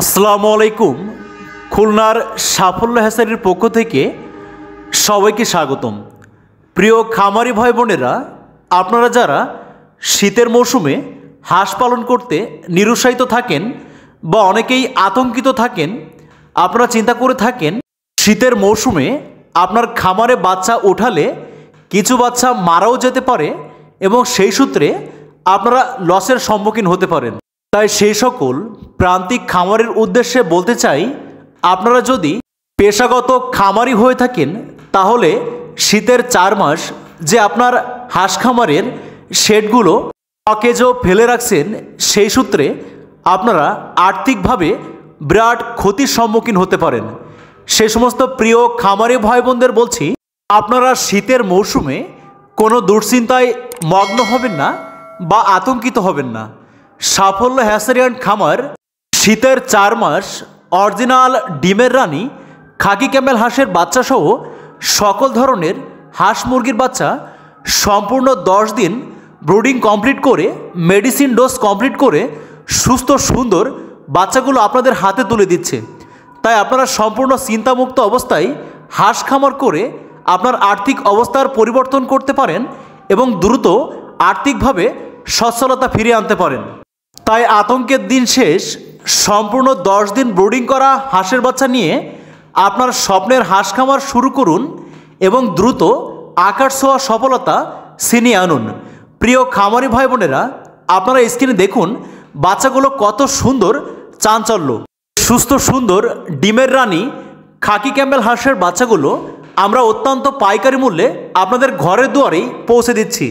আসসালামু আলাইকুম। খুলনার সাফল্য হ্যাচারির পক্ষ থেকে সবাইকে স্বাগতম। প্রিয় খামারি ভাই বোনেরা, আপনারা যারা শীতের মৌসুমে হাঁস পালন করতে নিরুৎসাহিত থাকেন বা অনেকেই আতঙ্কিত থাকেন, আপনারা চিন্তা করে থাকেন শীতের মৌসুমে আপনার খামারে বাচ্চা ওঠালে কিছু বাচ্চা মারাও যেতে পারে এবং সেই সূত্রে আপনারা লসের সম্মুখীন হতে পারেন। তাই সেই সকল প্রান্তিক খামারের উদ্দেশ্যে বলতে চাই, আপনারা যদি পেশাগত খামারি হয়ে থাকেন তাহলে শীতের 4 মাস যে আপনার হাঁস খামারের শেডগুলো প্যাকেজও ফেলে রাখছেন, সেই সূত্রে আপনারা আর্থিকভাবে বিরাট ক্ষতির সম্মুখীন হতে পারেন। সে সমস্ত প্রিয় খামারি ভাই বোনদের বলছি, আপনারা শীতের মৌসুমে কোনো দুশ্চিন্তায় মগ্ন হবেন না বা আতঙ্কিত হবেন না। সাফল্য হ্যাচারি অ্যান্ড খামার শীতের 4 মাস অরিজিনাল ডিমের রানী খাকি ক্যামেল হাঁসের বাচ্চা সহ সকল ধরনের হাঁস মুরগির বাচ্চা সম্পূর্ণ 10 দিন ব্রুডিং কমপ্লিট করে মেডিসিন ডোজ কমপ্লিট করে সুস্থ সুন্দর বাচ্চাগুলো আপনাদের হাতে তুলে দিচ্ছে। তাই আপনারা সম্পূর্ণ চিন্তামুক্ত অবস্থায় হাঁস খামার করে আপনার আর্থিক অবস্থার পরিবর্তন করতে পারেন এবং দ্রুত আর্থিকভাবে সচ্ছলতা ফিরিয়ে আনতে পারেন। তাই আতঙ্কের দিন শেষ, সম্পূর্ণ 10 দিন ব্রুডিং করা হাঁসের বাচ্চা নিয়ে আপনার স্বপ্নের হাঁস খামার শুরু করুন এবং দ্রুত আকাশ ছোঁয়া সফলতা ছিনিয়ে আনুন। প্রিয় খামারি ভাই বোনেরা, আপনারা স্ক্রিনে দেখুন বাচ্চাগুলো কত সুন্দর চাঞ্চল্য। সুস্থ সুন্দর ডিমের রানী খাকি ক্যামেল হাঁসের বাচ্চাগুলো আমরা অত্যন্ত পাইকারি মূল্যে আপনাদের ঘরের দুয়ারেই পৌঁছে দিচ্ছি।